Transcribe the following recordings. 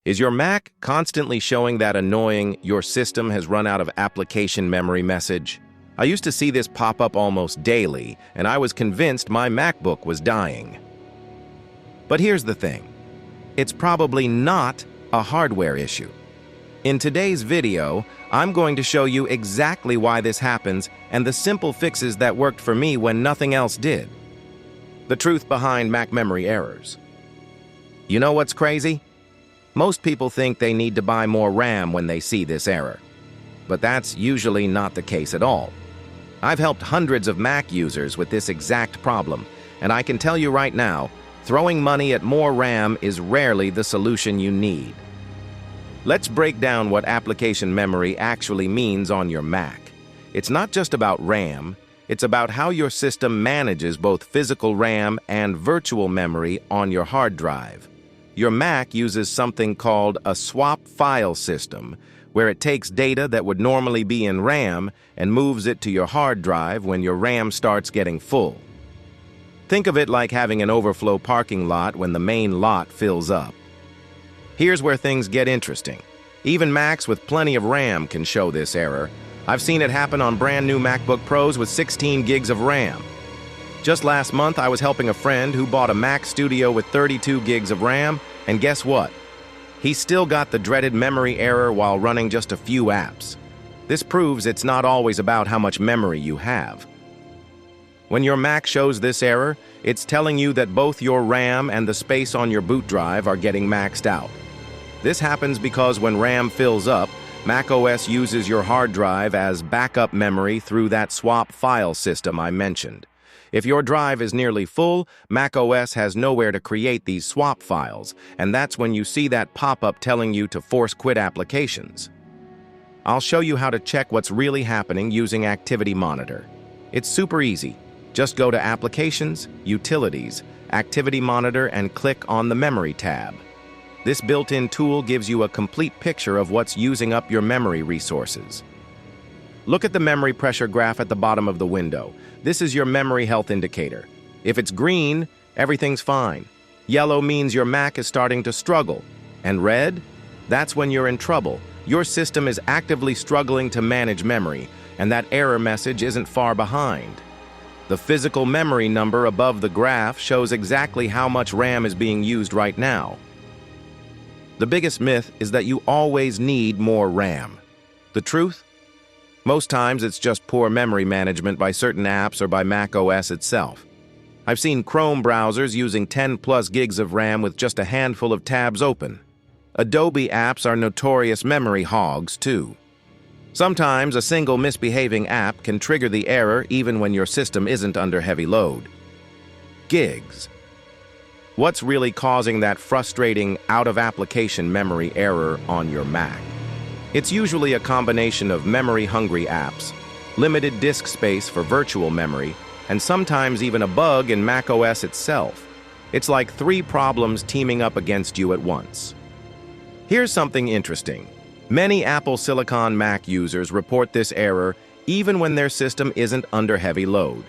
Is your Mac constantly showing that annoying "your system has run out of application memory" message? I used to see this pop up almost daily, and I was convinced my MacBook was dying. But here's the thing. It's probably not a hardware issue. In today's video, I'm going to show you exactly why this happens and the simple fixes that worked for me when nothing else did. The truth behind Mac memory errors. You know what's crazy? Most people think they need to buy more RAM when they see this error. But that's usually not the case at all. I've helped hundreds of Mac users with this exact problem, and I can tell you right now, throwing money at more RAM is rarely the solution you need. Let's break down what application memory actually means on your Mac. It's not just about RAM, it's about how your system manages both physical RAM and virtual memory on your hard drive. Your Mac uses something called a swap file system, where it takes data that would normally be in RAM and moves it to your hard drive when your RAM starts getting full. Think of it like having an overflow parking lot when the main lot fills up. Here's where things get interesting. Even Macs with plenty of RAM can show this error. I've seen it happen on brand new MacBook Pros with 16 gigs of RAM. Just last month, I was helping a friend who bought a Mac Studio with 32 gigs of RAM, and guess what? He still got the dreaded memory error while running just a few apps. This proves it's not always about how much memory you have. When your Mac shows this error, it's telling you that both your RAM and the space on your boot drive are getting maxed out. This happens because when RAM fills up, macOS uses your hard drive as backup memory through that swap file system I mentioned. If your drive is nearly full, macOS has nowhere to create these swap files, and that's when you see that pop-up telling you to force quit applications. I'll show you how to check what's really happening using Activity Monitor. It's super easy. Just go to Applications, Utilities, Activity Monitor, and click on the Memory tab. This built-in tool gives you a complete picture of what's using up your memory resources. Look at the memory pressure graph at the bottom of the window. This is your memory health indicator. If it's green, everything's fine. Yellow means your Mac is starting to struggle. And red? That's when you're in trouble. Your system is actively struggling to manage memory, and that error message isn't far behind. The physical memory number above the graph shows exactly how much RAM is being used right now. The biggest myth is that you always need more RAM. The truth? Most times it's just poor memory management by certain apps or by macOS itself. I've seen Chrome browsers using 10+ gigs of RAM with just a handful of tabs open. Adobe apps are notorious memory hogs too. Sometimes a single misbehaving app can trigger the error even when your system isn't under heavy load. Gigs. What's really causing that frustrating out-of-application memory error on your Mac? It's usually a combination of memory-hungry apps, limited disk space for virtual memory, and sometimes even a bug in macOS itself. It's like 3 problems teaming up against you at once. Here's something interesting. Many Apple Silicon Mac users report this error even when their system isn't under heavy load.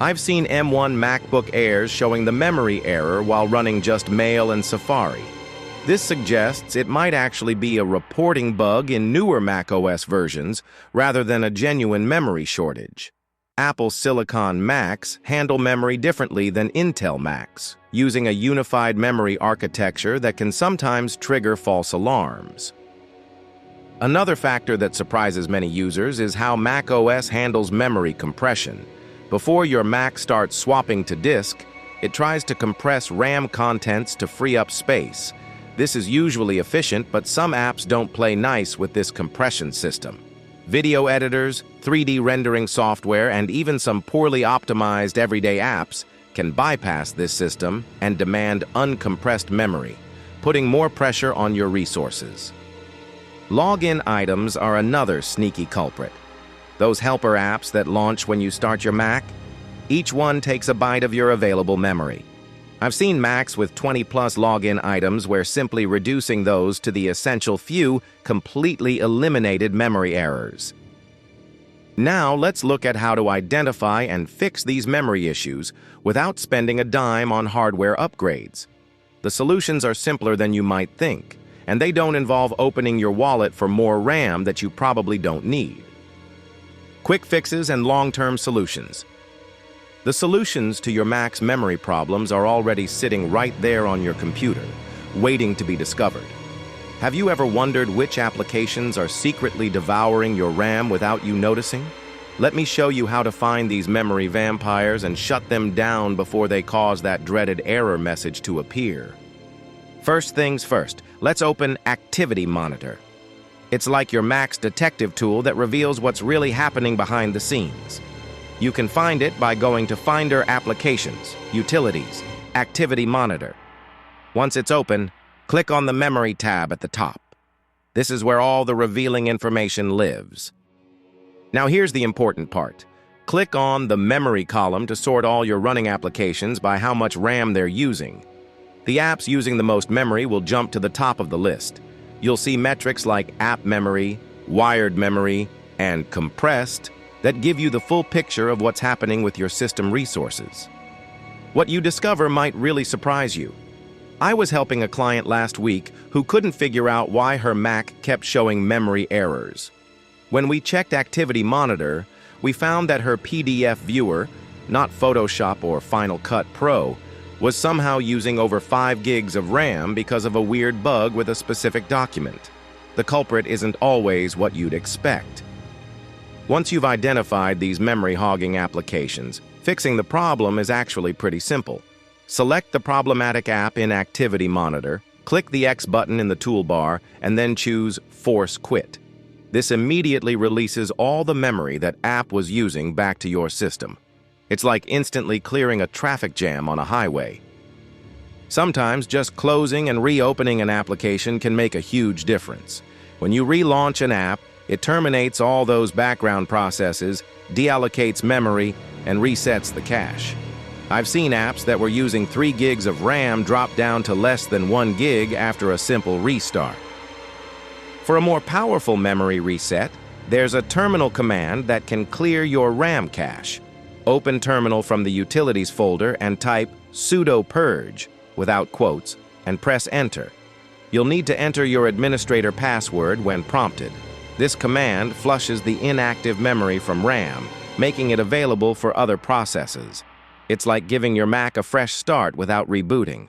I've seen M1 MacBook Airs showing the memory error while running just Mail and Safari. This suggests it might actually be a reporting bug in newer macOS versions rather than a genuine memory shortage. Apple Silicon Macs handle memory differently than Intel Macs, using a unified memory architecture that can sometimes trigger false alarms. Another factor that surprises many users is how macOS handles memory compression. Before your Mac starts swapping to disk, it tries to compress RAM contents to free up space. This is usually efficient, but some apps don't play nice with this compression system. Video editors, 3D rendering software, and even some poorly optimized everyday apps can bypass this system and demand uncompressed memory, putting more pressure on your resources. Login items are another sneaky culprit. Those helper apps that launch when you start your Mac, each one takes a bite of your available memory. I've seen Macs with 20+ login items where simply reducing those to the essential few completely eliminated memory errors. Now let's look at how to identify and fix these memory issues without spending a dime on hardware upgrades. The solutions are simpler than you might think, and they don't involve opening your wallet for more RAM that you probably don't need. Quick fixes and long-term solutions. The solutions to your Mac's memory problems are already sitting right there on your computer, waiting to be discovered. Have you ever wondered which applications are secretly devouring your RAM without you noticing? Let me show you how to find these memory vampires and shut them down before they cause that dreaded error message to appear. First things first, let's open Activity Monitor. It's like your Mac's detective tool that reveals what's really happening behind the scenes. You can find it by going to Finder Applications, Utilities, Activity Monitor. Once it's open, click on the Memory tab at the top. This is where all the revealing information lives. Now here's the important part. Click on the Memory column to sort all your running applications by how much RAM they're using. The apps using the most memory will jump to the top of the list. You'll see metrics like app memory, wired memory, and compressed that give you the full picture of what's happening with your system resources. What you discover might really surprise you. I was helping a client last week who couldn't figure out why her Mac kept showing memory errors. When we checked Activity Monitor, we found that her PDF viewer, not Photoshop or Final Cut Pro, was somehow using over 5 gigs of RAM because of a weird bug with a specific document. The culprit isn't always what you'd expect. Once you've identified these memory-hogging applications, fixing the problem is actually pretty simple. Select the problematic app in Activity Monitor, click the X button in the toolbar, and then choose Force Quit. This immediately releases all the memory that app was using back to your system. It's like instantly clearing a traffic jam on a highway. Sometimes just closing and reopening an application can make a huge difference. When you relaunch an app, it terminates all those background processes, deallocates memory, and resets the cache. I've seen apps that were using 3 gigs of RAM drop down to less than 1 gig after a simple restart. For a more powerful memory reset, there's a terminal command that can clear your RAM cache. Open Terminal from the Utilities folder and type sudo purge without quotes and press Enter. You'll need to enter your administrator password when prompted. This command flushes the inactive memory from RAM, making it available for other processes. It's like giving your Mac a fresh start without rebooting.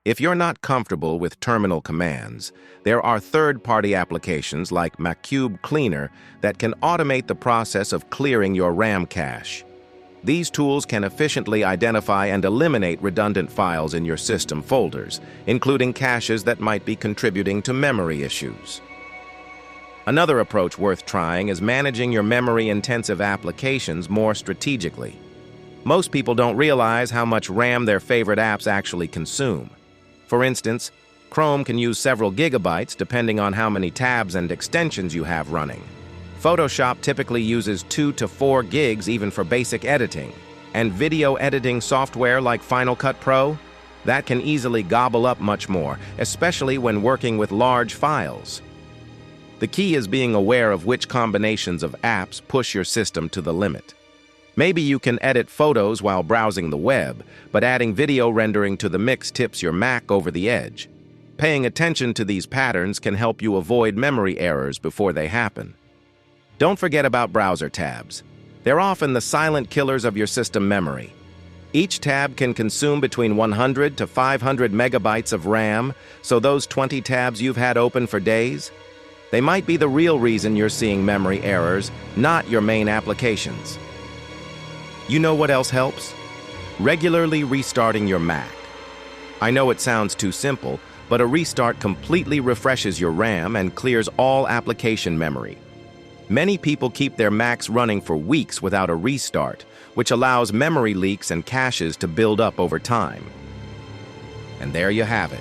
If you're not comfortable with terminal commands, there are third-party applications like MacCube Cleaner that can automate the process of clearing your RAM cache. These tools can efficiently identify and eliminate redundant files in your system folders, including caches that might be contributing to memory issues. Another approach worth trying is managing your memory-intensive applications more strategically. Most people don't realize how much RAM their favorite apps actually consume. For instance, Chrome can use several gigabytes depending on how many tabs and extensions you have running. Photoshop typically uses 2 to 4 gigs even for basic editing, and video editing software like Final Cut Pro, that can easily gobble up much more, especially when working with large files. The key is being aware of which combinations of apps push your system to the limit. Maybe you can edit photos while browsing the web, but adding video rendering to the mix tips your Mac over the edge. Paying attention to these patterns can help you avoid memory errors before they happen. Don't forget about browser tabs. They're often the silent killers of your system memory. Each tab can consume between 100 to 500 megabytes of RAM, so those 20 tabs you've had open for days, they might be the real reason you're seeing memory errors, not your main applications. You know what else helps? Regularly restarting your Mac. I know it sounds too simple, but a restart completely refreshes your RAM and clears all application memory. Many people keep their Macs running for weeks without a restart, which allows memory leaks and caches to build up over time. And there you have it.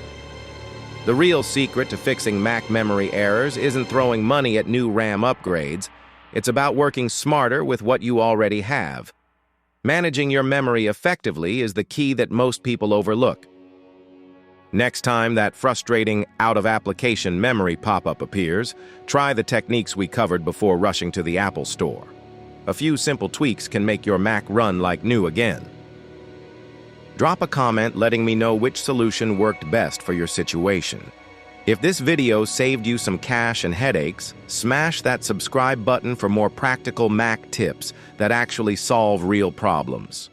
The real secret to fixing Mac memory errors isn't throwing money at new RAM upgrades. It's about working smarter with what you already have. Managing your memory effectively is the key that most people overlook. Next time that frustrating out-of-application memory pop-up appears, try the techniques we covered before rushing to the Apple Store. A few simple tweaks can make your Mac run like new again. Drop a comment letting me know which solution worked best for your situation. If this video saved you some cash and headaches, smash that subscribe button for more practical Mac tips that actually solve real problems.